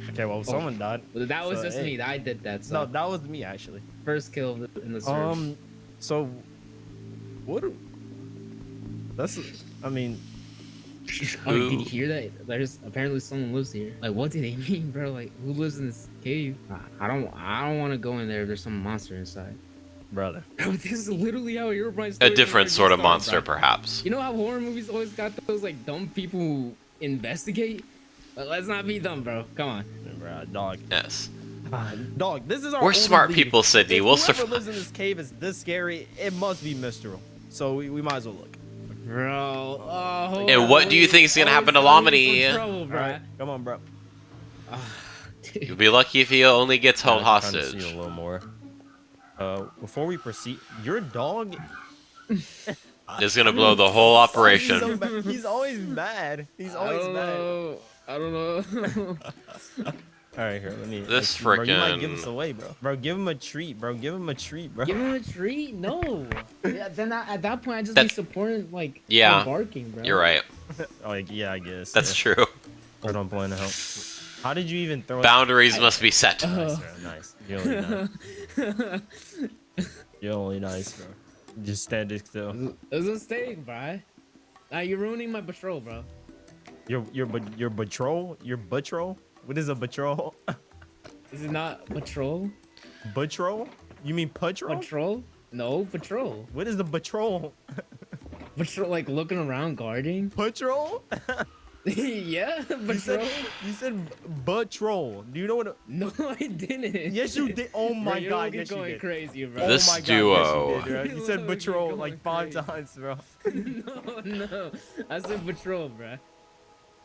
Okay, well, someone died. That was So, just hey. me. I did that. No, So that was me actually. first kill in the serve. So, what? That's. I mean, Oh, did you hear that? There's apparently someone lives here. Like, what do they mean, bro? Like, who lives in this cave? I don't want to go in there. If there's some monster inside. brother. Bro, this is literally how Herobrine A stories different already sort of started, monster, bro. perhaps. You know how horror movies always got those like dumb people who investigate? But let's not be dumb, bro. Come on. Dog. Yes. Dog. This is our. We're only smart lead. people, Sydney. If We'll whoever survive. lives in this cave is this scary, it must be Mistral. So we might as well look. Bro. Oh, And what do you think is gonna happen to Lomity? Trouble, bro. Alright, come on, bro. You'll be lucky if he only gets held I'm trying to see hostage. a little more. Before we proceed, your dog. It's gonna blow the whole operation. He's always mad. He's always mad. I don't know. All right, here. Let me. This bro, you might give us frickin'- away, bro. Bro, give him a treat, bro. Give him a treat, bro. Give him a treat? No. Yeah, then at that point I just That- be supporting like Yeah. barking, bro. You're right. Oh, yeah, I guess. That's yeah. true. Hold on, plan to help. How did you even throw it? Boundaries must be set. Nice, bro. Nice. You're only nice. You're only nice, bro. Just standing still. It was a mistake, bro. Now you're ruining my patrol, bro. Your patrol? Your patrol? What is a patrol? Is it not patrol? Patrol? You mean patrol? Patrol? No, patrol. What is the patrol? Patrol, like looking around, guarding. Patrol? Yeah, patrol. You said patrol. Do you know what? No, I didn't. Yes, you did. Oh Bro, my you're god, looking yes, you going did. crazy, bro. This oh my duo. God, yes, you did, bro. You said Look, patrol you're like going 5 crazy. times, bro. No, I said patrol, bro.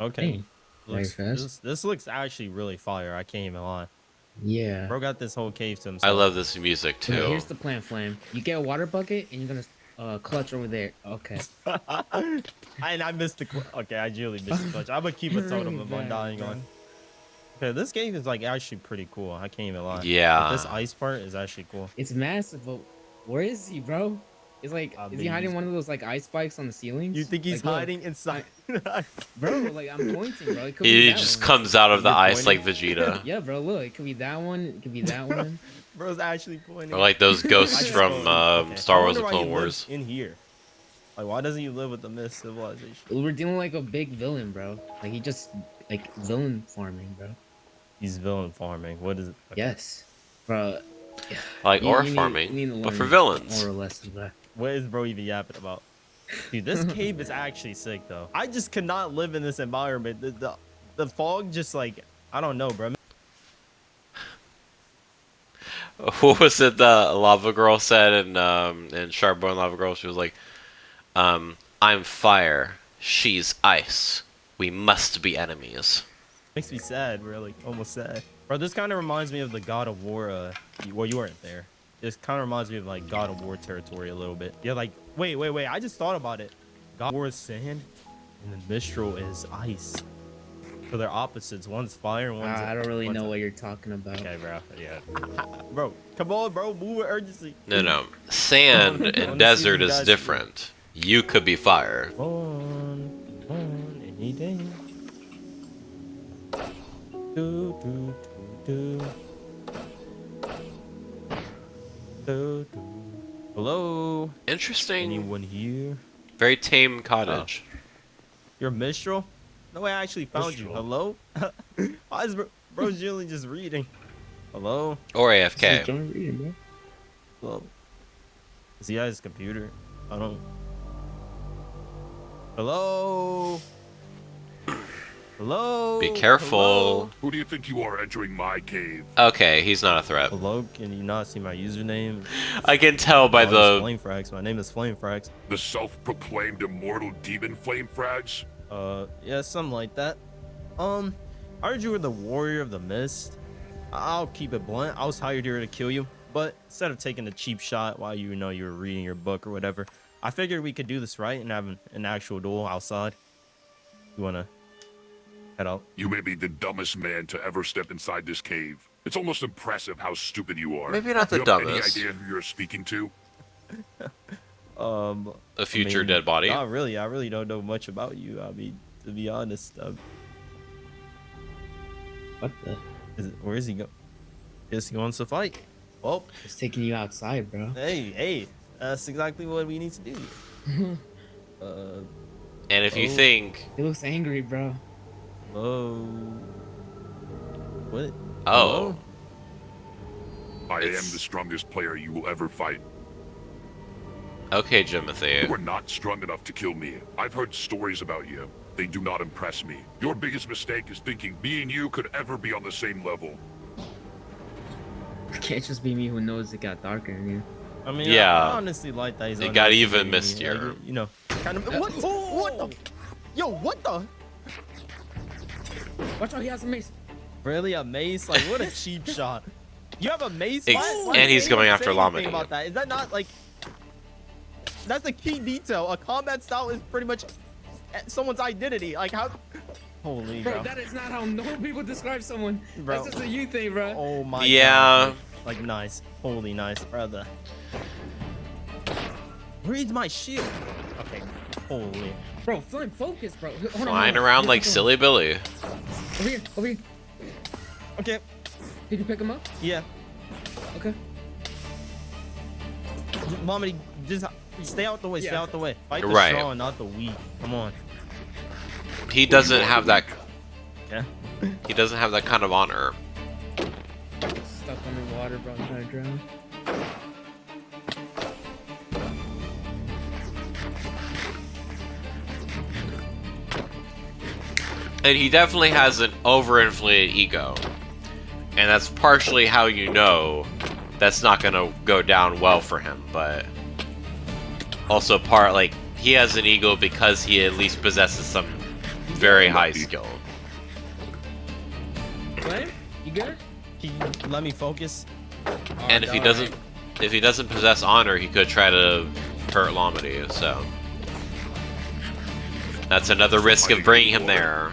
Okay. Hey, very fast. This looks actually really fire. I can't even lie. Yeah. Bro got this whole cave to I himself. love this music So too. here's the plan, Flame. You get a water bucket and you're gonna clutch over there. Okay. I missed the okay, I really missed the clutch. I'm gonna keep a totem of undying on. Okay, this game is like actually pretty cool. I can't even lie. Yeah. But this ice part is actually cool. It's massive, but where is he, bro? It's like, is he hiding one of those like ice spikes on the ceilings? You think he's Like, look, hiding inside? bro, like I'm pointing, bro. It could be He that just one. comes out of the You're ice like pointing? Vegeta. Yeah, bro. Look, it could be that one. It could be that one. Bro's actually pointing. Or like those I ghosts just from okay. Star I Wars: wonder The why Clone he lives Wars. in here. Like, why doesn't he live with the Mist civilization? We're dealing like a big villain, bro. Like he just like villain farming, bro. He's villain farming. What is it? Okay. Yes, bro. Like You- ore you need- farming, you need to but for learn villains. Moral lessons, bro. What is bro even yapping about? Dude, this cave is actually sick though. I just could not live in this environment. The fog just like I don't know, bro. What was it the Lava Girl said in Sharpbone Lava Girl? She was like, I'm fire, she's ice. We must be enemies. Makes me sad, really, almost sad. Bro, this kind of reminds me of the God of War. Well, you weren't there. This kind of reminds me of like God of War territory a little bit. Yeah, like wait. I just thought about it. God of War is sand, and then Mistral is ice. So they're opposites. One's fire, and one's. I don't really one's know what you're talking about. Okay, bro. Yeah. Bro, come on, bro. Move with urgency. No. Sand and desert is different. You could be fire. On any day. Do. Hello? Interesting. Anyone here? Very tame cottage. You're Mistral? No way, I actually found you. Hello? Why is bro's usually just reading? Hello? Or Just AFK. join reading, bro. Hello? Is he at his computer? I don't. Hello? Hello? Be careful. Hello? Who do you think you are entering my cave? Okay, he's not a threat. Hello? Can you not see my username? I can tell by Oh, it's the. FlameFrags. My name is FlameFrags. The self-proclaimed immortal demon FlameFrags? Yeah, something like that. I heard you were the warrior of the mist. I'll keep it blunt. I was hired here to kill you, but instead of taking a cheap shot while you know you were reading your book or whatever, I figured we could do this right and have an actual duel outside. You wanna head out? You may be the dumbest man to ever step inside this cave. It's almost impressive how stupid you are. Maybe not the Do you have dumbest. any idea who you're speaking to? A future dead body. Not really. I really don't know much about you. I mean, to be honest, What the? where is he go? Guess he wants to fight. Well, It's taking you outside, bro. hey, that's exactly what we need to do. And if you Oh. think, He looks angry, bro. Hello. What? oh, Hello? I am It's- the strongest player you will ever fight. okay, You Jimothy. are not strong enough to kill me. I've heard stories about you. They do not impress me. Your biggest mistake is thinking me and you could ever be on the same level. It can't just be me who knows it got darker in here. I mean, Yeah. I honestly like that he's It on got that even community. mistier. Like, you know, kind of. What? What the? Yo, what the? Watch out, he has a mace. Really, a mace? Like, what a cheap shot. You have a mace? Ex- Why and he's didn't going anyone after say Llama anything here. about that? Is that not like? That's the key detail. A combat style is pretty much someone's identity. Like how? Holy Bro, bro. that is not how normal people describe someone. Bro. That's just a you thing, bro. Oh my Yeah. god. Like nice. Holy nice, brother. Where's my shield? Okay. Holy. Bro, Flame, focus, bro. Hold on, Flying hold on. around Here, like hold on. Silly Billy. Over here, over here. Okay. Did you pick him up? Yeah. Okay. Mommy, just stay out the way. Stay Yeah. out the way. Fight the Right. strong, not the weak. Come on. He doesn't have that. Yeah. He doesn't have that kind of honor. Stuck underwater, bro. I'm trying to drown. And he definitely has an overinflated ego. And that's partially how you know that's not gonna go down well for him, but also like, he has an ego because he at least possesses some very high skill. Flame, you good? Can you let me focus? And if he doesn't possess honor, he could try to hurt Lomity, so that's another risk of bringing him there.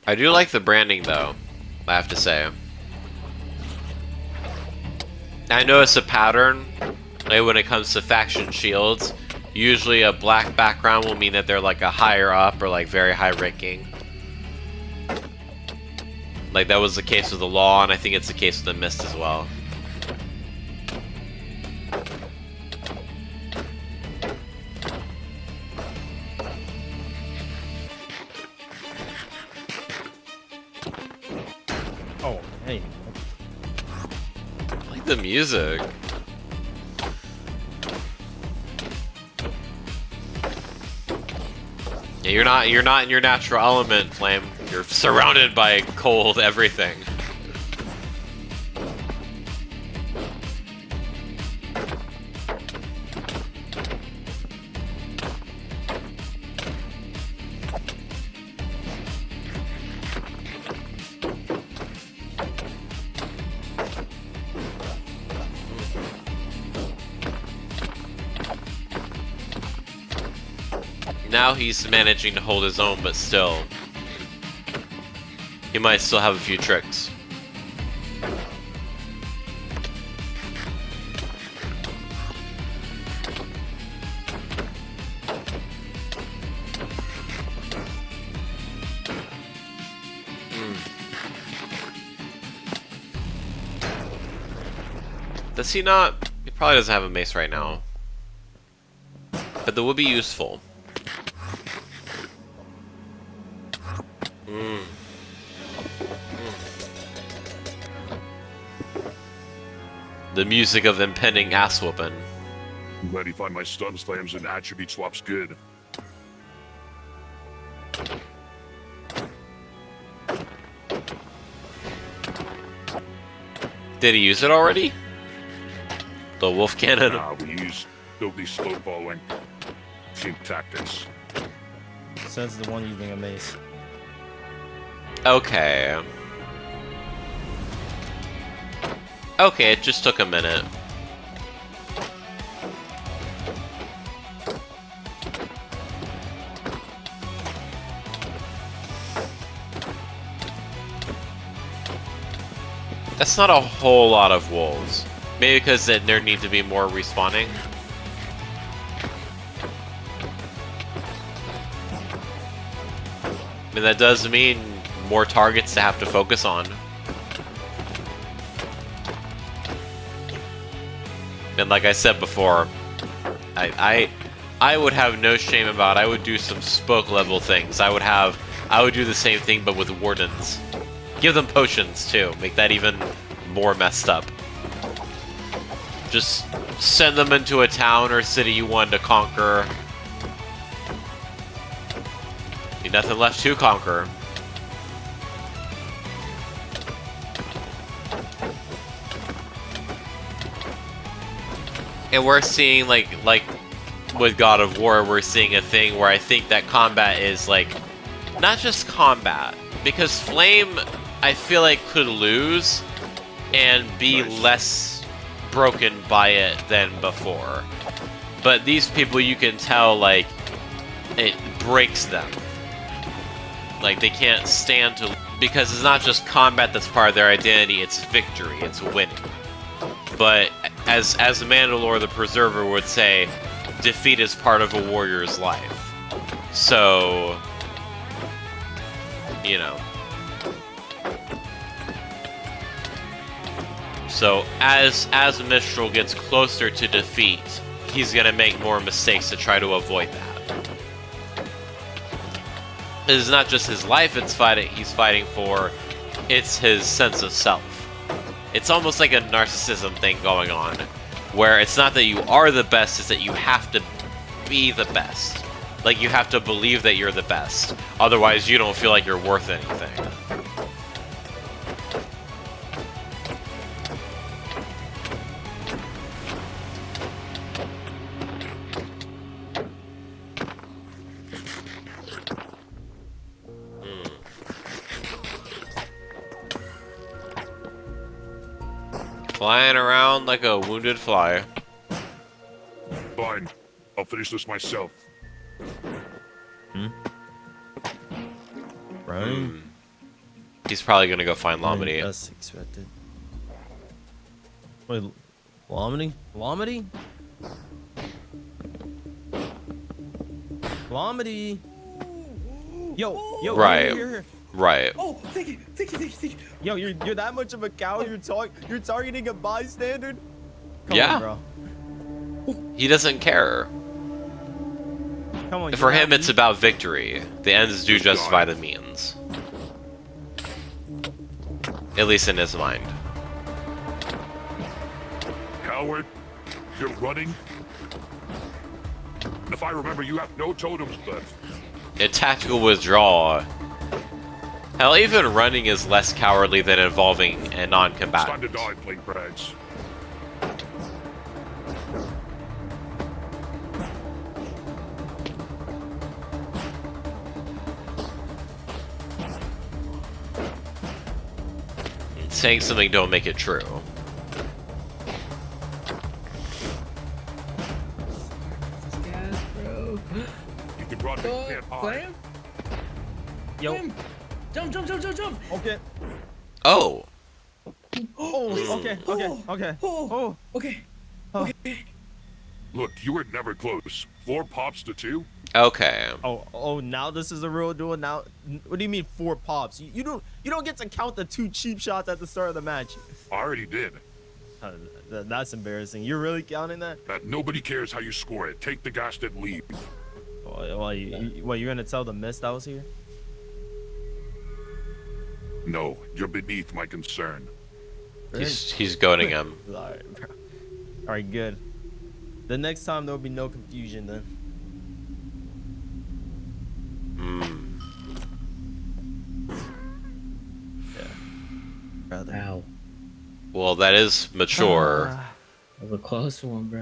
I do like the branding, though, I have to say. I notice a pattern, like when it comes to faction shields. Usually a black background will mean that they're like a higher up or like very high ranking. Like that was the case with the Law, and I think it's the case with the Mist as well. Oh, hey. I like the music. Yeah, you're not in your natural element, Flame. You're surrounded by cold everything. Now he's managing to hold his own, but still, he might still have a few tricks. Does he not? He probably doesn't have a mace right now. But that would be useful. The music of impending ass whooping. I'm glad you find my stun slams and attribute swaps good. Did he use it already? The wolf cannon. Nah, we use filthy slow following. Team tactics. Says the one using a mace. Okay. Okay, it just took a minute. That's not a whole lot of wolves. Maybe because there need to be more respawning. I mean, that does mean more targets to have to focus on. And like I said before, I would have no shame about it. I would do some spoke level things. I would do the same thing but with wardens. Give them potions too. Make that even more messed up. Just send them into a town or city you want to conquer. Ain't nothing left to conquer. And we're seeing, like with God of War, we're seeing a thing where I think that combat is, like, not just combat. Because Flame, I feel like, could lose and be less broken by it than before. But these people, you can tell, like, it breaks them. Like, they can't stand to... Because it's not just combat that's part of their identity, it's victory, it's winning. But as Mandalore the Preserver would say, defeat is part of a warrior's life. So, you know. So as Mistral gets closer to defeat, he's gonna make more mistakes to try to avoid that. it's not just his life he's fighting for, it's his sense of self. It's almost like a narcissism thing going on, where it's not that you are the best, it's that you have to be the best. Like, you have to believe that you're the best. Otherwise, you don't feel like you're worth anything. Flying around like a wounded fly. Fine. I'll finish this myself. Right? He's probably gonna go find Lomity. That's expected. Wait, Lomity? Lomity? Lomity! Yo, Right. here. Right. Oh, thank you. Yo, you're that much of a cow? You're targeting a bystander? Come Yeah. on, bro. He doesn't care. Come on. For him, it's about victory. The ends do justify the means. At least in his mind. Coward, you're running? And if I remember, you have no totems left. A tactical withdrawal. Hell, even running is less cowardly than involving a It's time non-combatant. to die, FlameFrags. Saying something don't make it true. Gas, bro. You can run, but you can't hide. Flame? Yo. Flame! Jump! Oh. Oh, okay. Oh, okay. Look, you were never close. 4 pops to 2? Okay. Oh, now this is a real duel. Now, what do you mean 4 pops? You don't get to count the 2 cheap shots at the start of the match. I already did. That's embarrassing. You're really counting that? That nobody cares how you score it. Take the gas and leave. You're gonna tell the mist I was here? No, you're beneath my concern. He's goading him. Alright, bro. Alright, good. The next time there'll be no confusion then. Yeah. Rather. Wow. Well, that is mature. That was a close one, bro.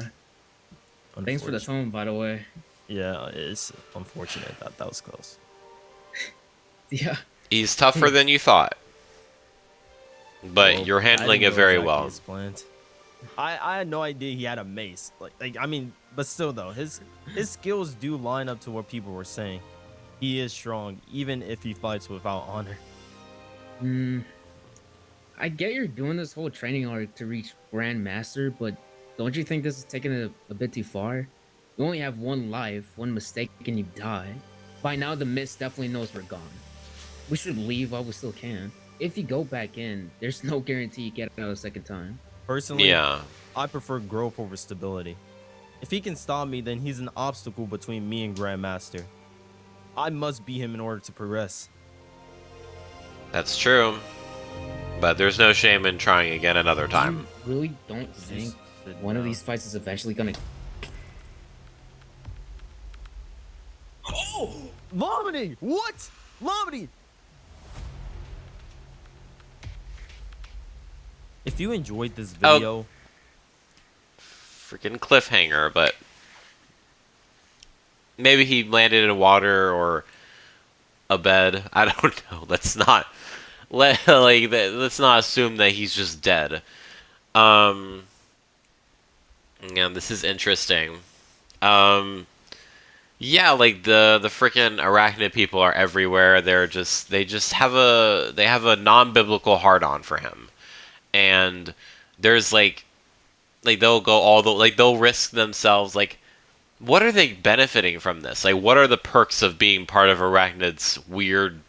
Thanks for the tone, by the way. Yeah, it's unfortunate that was close. Yeah. He's tougher than you thought. But Well, you're I handling didn't it know very exactly well. his plans. I had no idea he had a mace. I mean, but still though, his skills do line up to what people were saying. He is strong, even if he fights without honor. I get you're doing this whole training arc to reach Grandmaster, but don't you think this is taking it a bit too far? You only have 1 life, 1 mistake, and you die. By now, the mist definitely knows we're gone. We should leave while we still can. If you go back in, there's no guarantee you get out a second time. Personally, Yeah. I prefer growth over stability. If he can stop me, then he's an obstacle between me and Grandmaster. I must beat him in order to progress. That's true. But there's no shame in trying again another time. You really don't think one of these fights is eventually gonna... Oh! Lomity! What? Lomity! If you enjoyed this video... Freaking cliffhanger, but... Maybe he landed in water or a bed. I don't know. Let's not... let's not assume that he's just dead. Yeah, this is interesting. Yeah, like the freaking arachnid people are everywhere. They just have a non-biblical hard-on for him. And there's like they'll go they'll risk themselves. Like, what are they benefiting from this? Like, what are the perks of being part of Arachnid's weird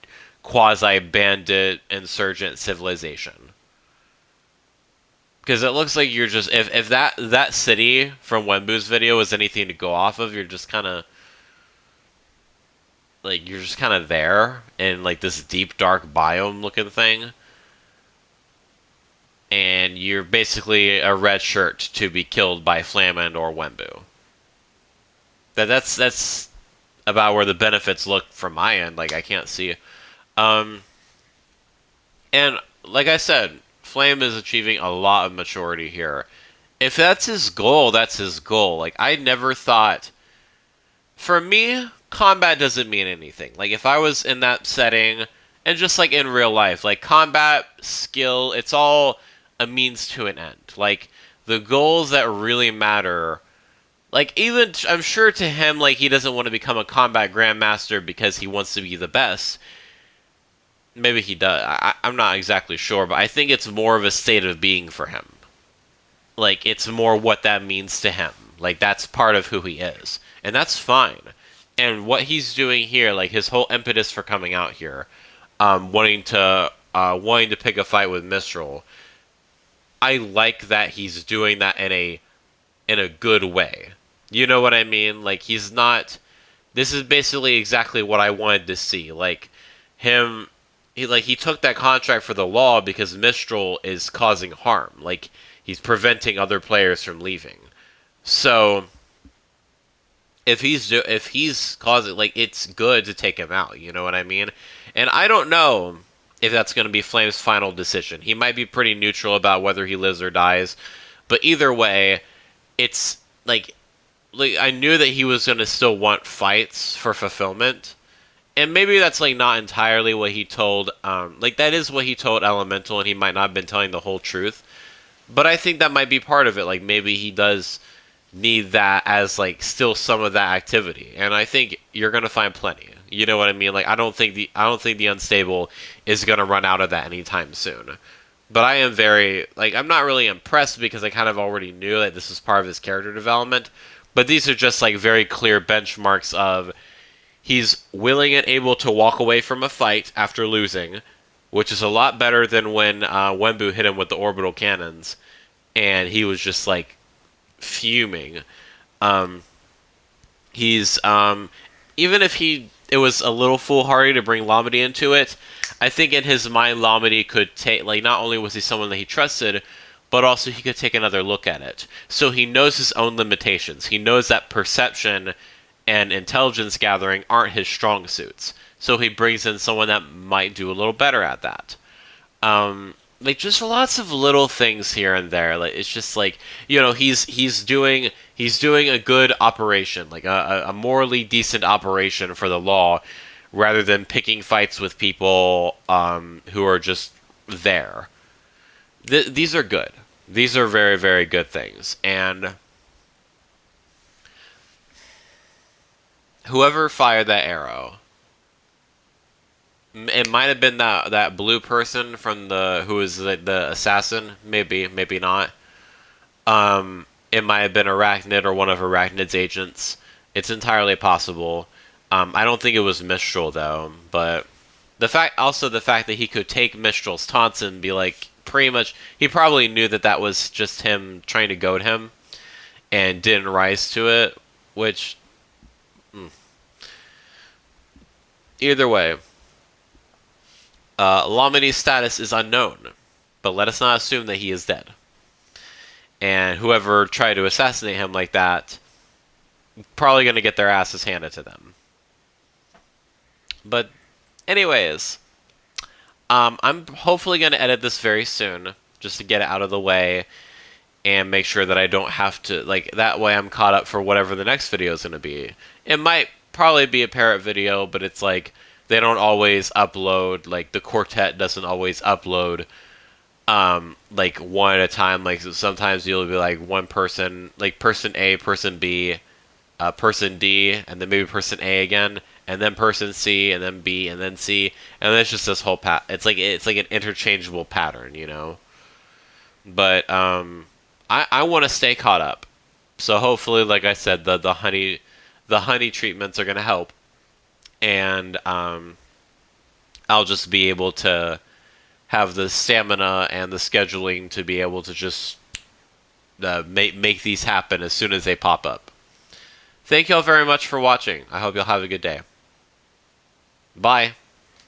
quasi-bandit insurgent civilization? Because it looks like you're just if that city from Wembu's video is anything to go off of, you're just kind of like you're just kind of there in like this deep dark biome looking thing, and you're basically a red shirt to be killed by Flame and or Wenbu. That's about where the benefits look from my end. Like I can't see, and like I said, Flame is achieving a lot of maturity here. If that's his goal, that's his goal. Like I never thought. For me, combat doesn't mean anything. Like if I was in that setting, and just like in real life, like combat skill, it's all a means to an end. Like the goals that really matter. Like even I'm sure to him, like he doesn't want to become a combat grandmaster because he wants to be the best. Maybe he does. I'm not exactly sure, but I think it's more of a state of being for him. Like it's more what that means to him. Like that's part of who he is, and that's fine. And what he's doing here, like his whole impetus for coming out here, wanting to pick a fight with Mistral, I like that he's doing that in a good way. You know what I mean? Like he's not. This is basically exactly what I wanted to see. Like him, he took that contract for the law because Mistral is causing harm. Like he's preventing other players from leaving. So if he's causing, like, it's good to take him out. You know what I mean? And I don't know if that's going to be Flame's final decision. He might be pretty neutral about whether he lives or dies, but either way, it's like I knew that he was going to still want fights for fulfillment. And maybe that's like not entirely what he told like that is what he told Elemental, and he might not have been telling the whole truth. But I think that might be part of it. Like maybe he does need that as like still some of that activity. And I think you're going to find plenty. You know what I mean? Like I don't think the Unstable is going to run out of that anytime soon. But I am very I'm not really impressed because I kind of already knew that this was part of his character development. But these are just like very clear benchmarks of he's willing and able to walk away from a fight after losing, which is a lot better than when Wenbu hit him with the orbital cannons, and he was just like fuming. He's even if it was a little foolhardy to bring Lamedy into it, I think in his mind Lamedy could take, like, not only was he someone that he trusted, but also he could take another look at it. So he knows his own limitations. He knows that perception and intelligence gathering aren't his strong suits. So he brings in someone that might do a little better at that. Like just lots of little things here and there. Like it's just like, you know, he's doing a good operation, like a morally decent operation for the law, rather than picking fights with people who are just there. These are good. These are very, very good things. And whoever fired that arrow, it might have been that blue person from who was the assassin. Maybe not. It might have been Arachnid or one of Arachnid's agents. It's entirely possible. I don't think it was Mistral though. But the fact that he could take Mistral's taunts and be like, pretty much, he probably knew that was just him trying to goad him, and didn't rise to it. Which, either way. Lamedy's status is unknown, but let us not assume that he is dead. And whoever tried to assassinate him like that, probably going to get their asses handed to them. But anyways, I'm hopefully going to edit this very soon, just to get it out of the way, and make sure that I don't have to, like, that way I'm caught up for whatever the next video is going to be. It might probably be a parrot video, but it's like, they don't always upload, like, the quartet doesn't always upload, like, one at a time. Like, sometimes you'll be, like, one person, like, person A, person B, person D, and then maybe person A again, and then person C, and then B, and then C, and then it's just this whole it's like an interchangeable pattern, you know? But, I want to stay caught up. So hopefully, like I said, the honey treatments are going to help. And I'll just be able to have the stamina and the scheduling to be able to just make these happen as soon as they pop up. Thank you all very much for watching. I hope you'll have a good day. Bye.